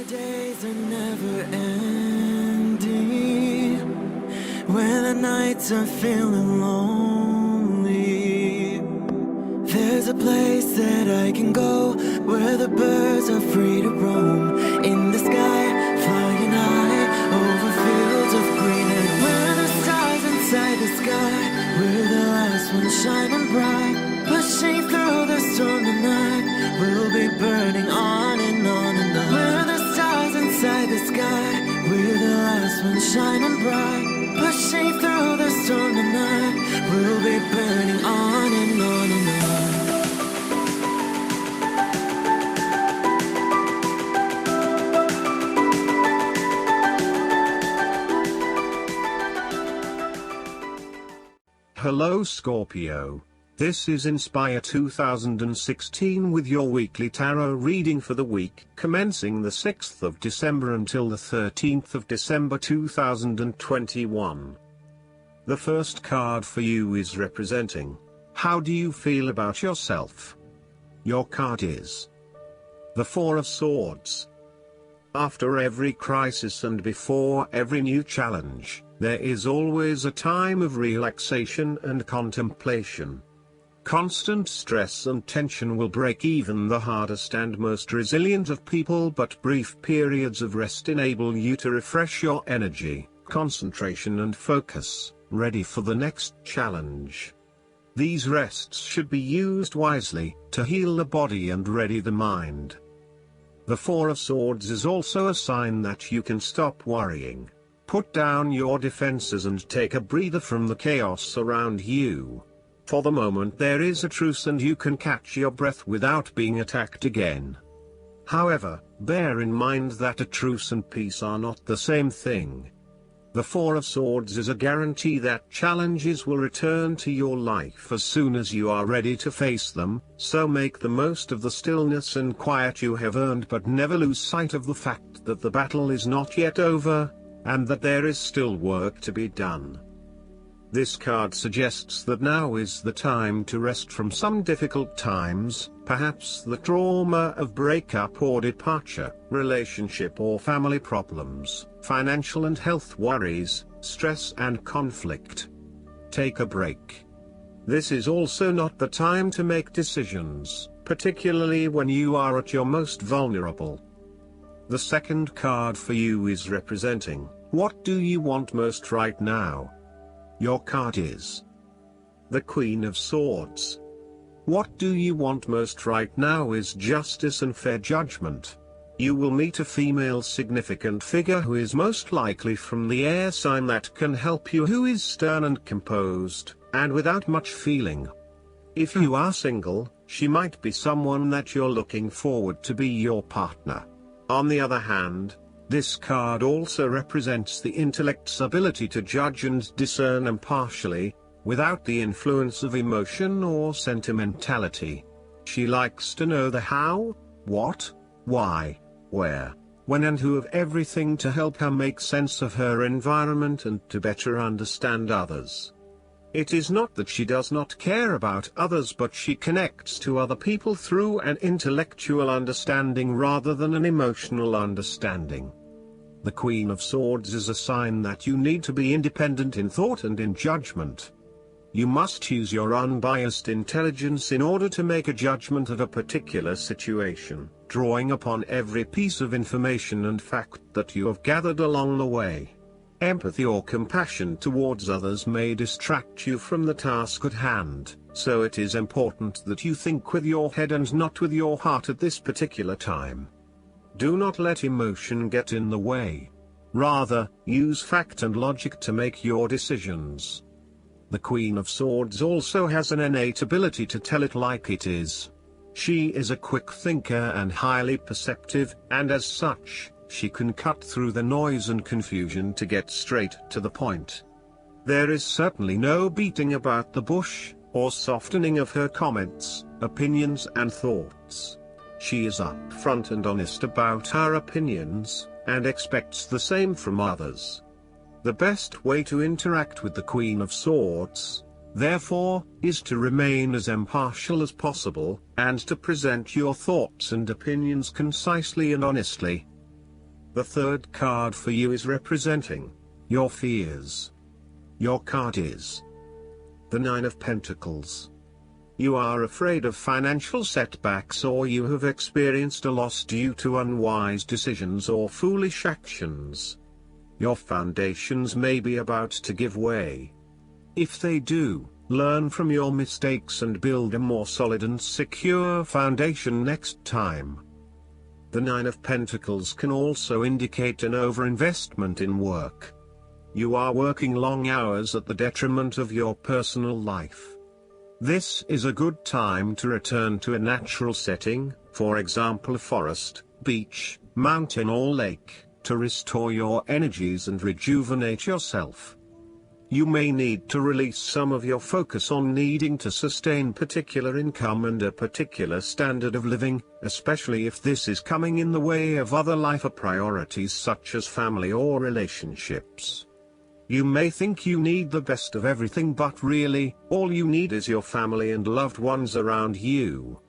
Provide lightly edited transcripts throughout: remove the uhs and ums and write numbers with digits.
days are never ending, when the nights are feeling lonely. There's a place that I can go, where the birds are free to roam, in the sky, flying high, over fields of green. And where the stars inside the sky, we're the last ones shining bright, pushing through the storm tonight. We'll be burning on and on and on. We're the stars inside the sky, we're the last ones shining bright, pushing through the storm tonight. We'll be burning on and on and on. Hello Scorpio. This is Inspire 2016 with your weekly tarot reading for the week commencing the 6th of December until the 13th of December 2021. The first card for you is representing, how do you feel about yourself? Your card is the Four of Swords. After every crisis and before every new challenge, there is always a time of relaxation and contemplation. Constant stress and tension will break even the hardest and most resilient of people, but brief periods of rest enable you to refresh your energy, concentration and focus, ready for the next challenge. These rests should be used wisely, to heal the body and ready the mind. The Four of Swords is also a sign that you can stop worrying. Put down your defenses and take a breather from the chaos around you. For the moment there is a truce and you can catch your breath without being attacked again. However, bear in mind that a truce and peace are not the same thing. The Four of Swords is a guarantee that challenges will return to your life as soon as you are ready to face them, so make the most of the stillness and quiet you have earned, but never lose sight of the fact that the battle is not yet over, and that there is still work to be done. This card suggests that now is the time to rest from some difficult times, perhaps the trauma of breakup or departure, relationship or family problems, financial and health worries, stress and conflict. Take a break. This is also not the time to make decisions, particularly when you are at your most vulnerable. The second card for you is representing, what do you want most right now? Your card is the Queen of Swords. What do you want most right now is justice and fair judgment. You will meet a female significant figure who is most likely from the air sign that can help you, who is stern and composed, and without much feeling. If you are single, she might be someone that you're looking forward to be your partner. On the other hand, this card also represents the intellect's ability to judge and discern impartially, without the influence of emotion or sentimentality. She likes to know the how, what, why, where, when and who of everything to help her make sense of her environment and to better understand others. It is not that she does not care about others, but she connects to other people through an intellectual understanding rather than an emotional understanding. The Queen of Swords is a sign that you need to be independent in thought and in judgment. You must use your unbiased intelligence in order to make a judgment of a particular situation, drawing upon every piece of information and fact that you have gathered along the way. Empathy or compassion towards others may distract you from the task at hand, so it is important that you think with your head and not with your heart at this particular time. Do not let emotion get in the way. Rather, use fact and logic to make your decisions. The Queen of Swords also has an innate ability to tell it like it is. She is a quick thinker and highly perceptive, and as such, she can cut through the noise and confusion to get straight to the point. There is certainly no beating about the bush, or softening of her comments, opinions and thoughts. She is upfront and honest about her opinions, and expects the same from others. The best way to interact with the Queen of Swords, therefore, is to remain as impartial as possible, and to present your thoughts and opinions concisely and honestly. The third card for you is representing your fears. Your card is the Nine of Pentacles. You are afraid of financial setbacks, or you have experienced a loss due to unwise decisions or foolish actions. Your foundations may be about to give way. If they do, learn from your mistakes and build a more solid and secure foundation next time. The Nine of Pentacles can also indicate an overinvestment in work. You are working long hours at the detriment of your personal life. This is a good time to return to a natural setting, for example a forest, beach, mountain or lake, to restore your energies and rejuvenate yourself. You may need to release some of your focus on needing to sustain particular income and a particular standard of living, especially if this is coming in the way of other life priorities such as family or relationships. You may think you need the best of everything, but really, all you need is your family and loved ones around you.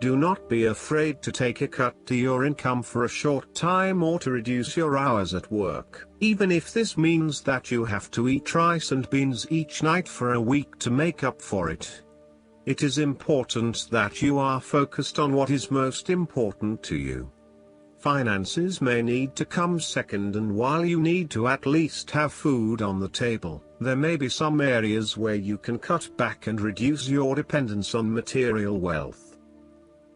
Do not be afraid to take a cut to your income for a short time or to reduce your hours at work, even if this means that you have to eat rice and beans each night for a week to make up for it. It is important that you are focused on what is most important to you. Finances may need to come second, and while you need to at least have food on the table, there may be some areas where you can cut back and reduce your dependence on material wealth.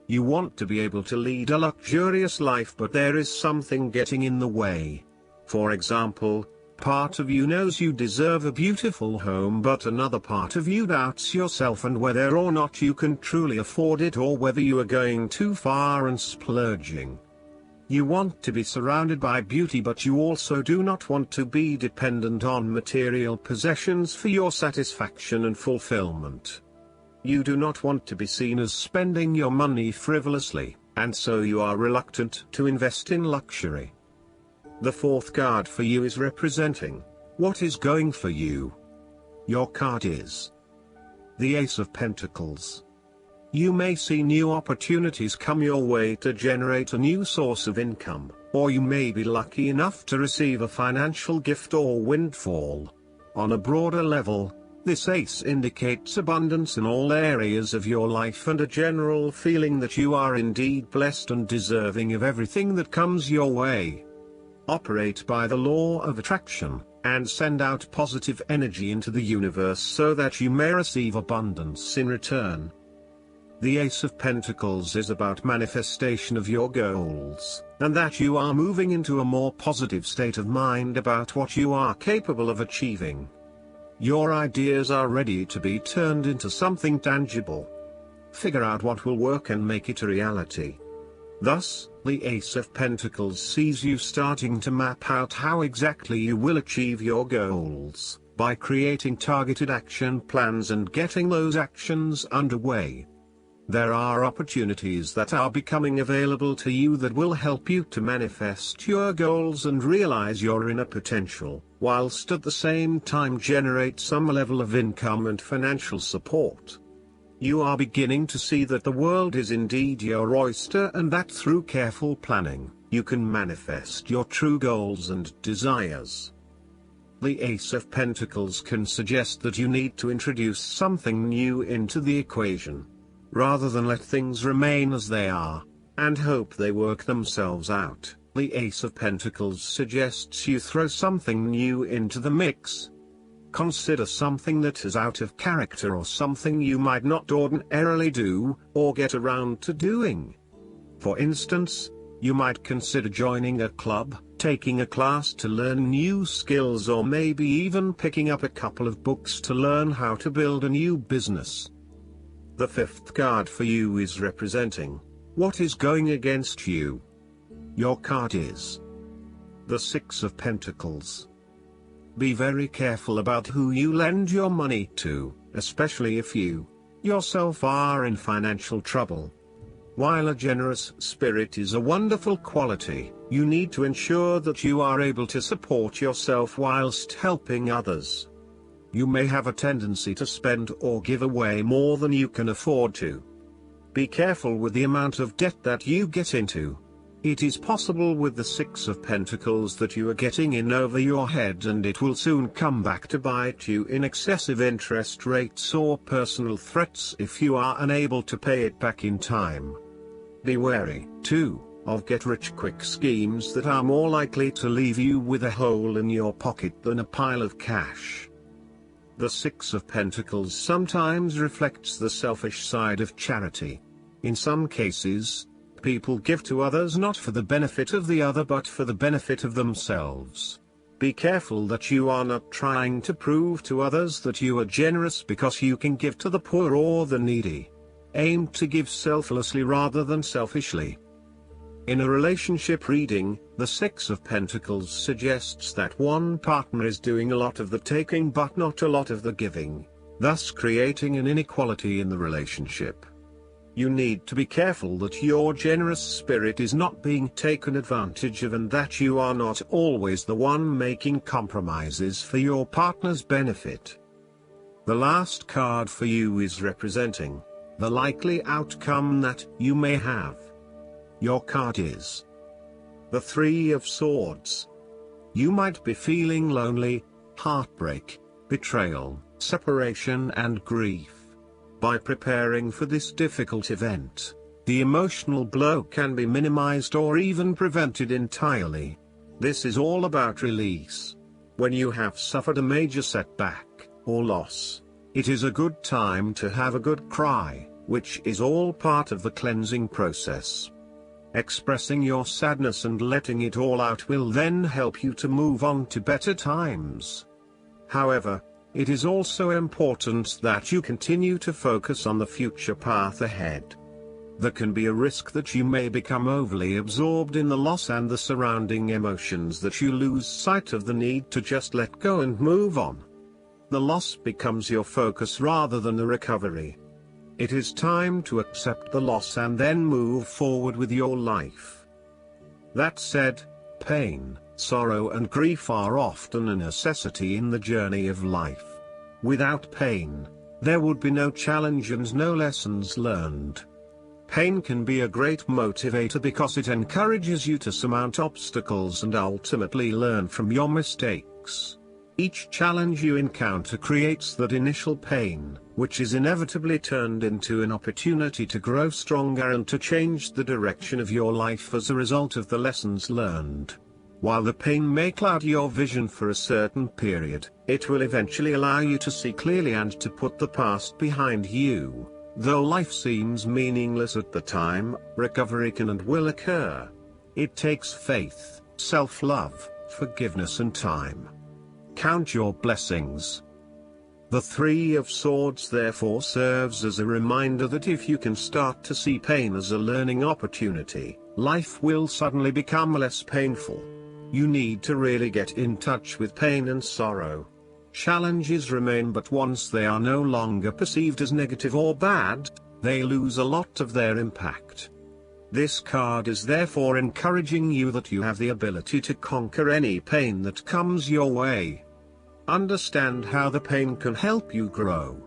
You want to be able to lead a luxurious life, but there is something getting in the way. For example, part of you knows you deserve a beautiful home, but another part of you doubts yourself and whether or not you can truly afford it, or whether you are going too far and splurging. You want to be surrounded by beauty, but you also do not want to be dependent on material possessions for your satisfaction and fulfillment. You do not want to be seen as spending your money frivolously, and so you are reluctant to invest in luxury. The fourth card for you is representing what is going for you. Your card is the Ace of Pentacles. You may see new opportunities come your way to generate a new source of income, or you may be lucky enough to receive a financial gift or windfall. On a broader level, this ace indicates abundance in all areas of your life and a general feeling that you are indeed blessed and deserving of everything that comes your way. Operate by the law of attraction, and send out positive energy into the universe so that you may receive abundance in return. The Ace of Pentacles is about manifestation of your goals, and that you are moving into a more positive state of mind about what you are capable of achieving. Your ideas are ready to be turned into something tangible. Figure out what will work and make it a reality. Thus, the Ace of Pentacles sees you starting to map out how exactly you will achieve your goals, by creating targeted action plans and getting those actions underway. There are opportunities that are becoming available to you that will help you to manifest your goals and realize your inner potential, whilst at the same time generate some level of income and financial support. You are beginning to see that the world is indeed your oyster, and that through careful planning, you can manifest your true goals and desires. The Ace of Pentacles can suggest that you need to introduce something new into the equation, rather than let things remain as they are, and hope they work themselves out. The Ace of Pentacles suggests you throw something new into the mix. Consider something that is out of character or something you might not ordinarily do, or get around to doing. For instance, you might consider joining a club, taking a class to learn new skills, or maybe even picking up a couple of books to learn how to build a new business. The fifth card for you is representing what is going against you. Your card is the Six of Pentacles. Be very careful about who you lend your money to, especially if you yourself are in financial trouble. While a generous spirit is a wonderful quality, you need to ensure that you are able to support yourself whilst helping others. You may have a tendency to spend or give away more than you can afford to. Be careful with the amount of debt that you get into. It is possible with the Six of Pentacles that you are getting in over your head, and it will soon come back to bite you in excessive interest rates or personal threats if you are unable to pay it back in time. Be wary, too, of get-rich-quick schemes that are more likely to leave you with a hole in your pocket than a pile of cash. The Six of Pentacles sometimes reflects the selfish side of charity. In some cases, people give to others not for the benefit of the other but for the benefit of themselves. Be careful that you are not trying to prove to others that you are generous because you can give to the poor or the needy. Aim to give selflessly rather than selfishly. In a relationship reading, the Six of Pentacles suggests that one partner is doing a lot of the taking but not a lot of the giving, thus creating an inequality in the relationship. You need to be careful that your generous spirit is not being taken advantage of and that you are not always the one making compromises for your partner's benefit. The last card for you is representing the likely outcome that you may have. Your card is the Three of Swords. You might be feeling lonely, heartbreak, betrayal, separation and grief. By preparing for this difficult event, the emotional blow can be minimized or even prevented entirely. This is all about release. When you have suffered a major setback or loss, it is a good time to have a good cry, which is all part of the cleansing process. Expressing your sadness and letting it all out will then help you to move on to better times. However, it is also important that you continue to focus on the future path ahead. There can be a risk that you may become overly absorbed in the loss and the surrounding emotions that you lose sight of the need to just let go and move on. The loss becomes your focus rather than the recovery. It is time to accept the loss and then move forward with your life. That said, pain, sorrow and grief are often a necessity in the journey of life. Without pain, there would be no challenge and no lessons learned. Pain can be a great motivator because it encourages you to surmount obstacles and ultimately learn from your mistakes. Each challenge you encounter creates that initial pain, which is inevitably turned into an opportunity to grow stronger and to change the direction of your life as a result of the lessons learned. While the pain may cloud your vision for a certain period, it will eventually allow you to see clearly and to put the past behind you. Though life seems meaningless at the time, recovery can and will occur. It takes faith, self-love, forgiveness and time. Count your blessings. The Three of Swords therefore serves as a reminder that if you can start to see pain as a learning opportunity, life will suddenly become less painful. You need to really get in touch with pain and sorrow. Challenges remain, but once they are no longer perceived as negative or bad, they lose a lot of their impact. This card is therefore encouraging you that you have the ability to conquer any pain that comes your way. Understand how the pain can help you grow.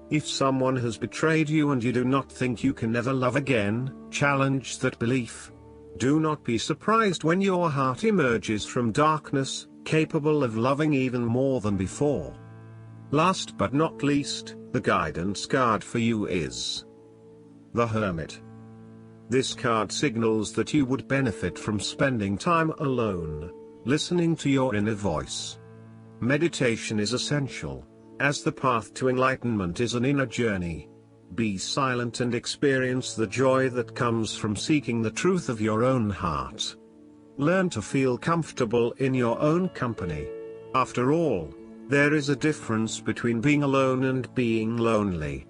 If someone has betrayed you and you do not think you can never love again, challenge that belief. Do not be surprised when your heart emerges from darkness, capable of loving even more than before. Last but not least, the guidance card for you is the Hermit. This card signals that you would benefit from spending time alone, listening to your inner voice. Meditation is essential, as the path to enlightenment is an inner journey. Be silent and experience the joy that comes from seeking the truth of your own heart. Learn to feel comfortable in your own company. After all, there is a difference between being alone and being lonely.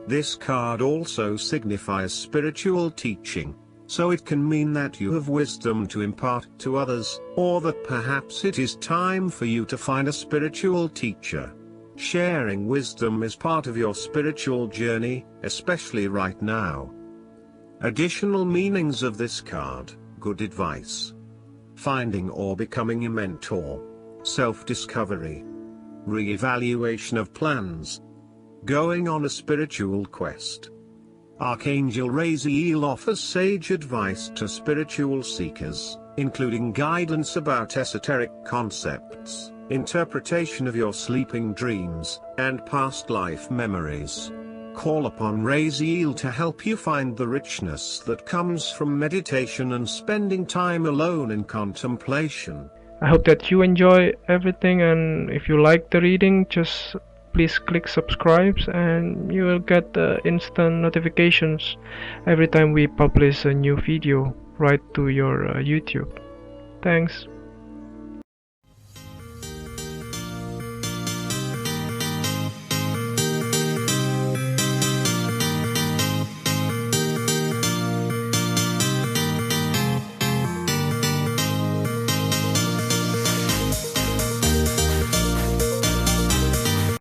This card also signifies spiritual teaching, so it can mean that you have wisdom to impart to others, or that perhaps it is time for you to find a spiritual teacher. Sharing wisdom is part of your spiritual journey, especially right now. Additional meanings of this card: good advice, finding or becoming a mentor, self-discovery, re-evaluation of plans, going on a spiritual quest. Archangel Raziel offers sage advice to spiritual seekers, including guidance about esoteric concepts, interpretation of your sleeping dreams, and past life memories. Call upon Raziel to help you find the richness that comes from meditation and spending time alone in contemplation. I hope that you enjoy everything, and if you like the reading, just please click subscribe and you will get instant notifications every time we publish a new video right to your YouTube. Thanks.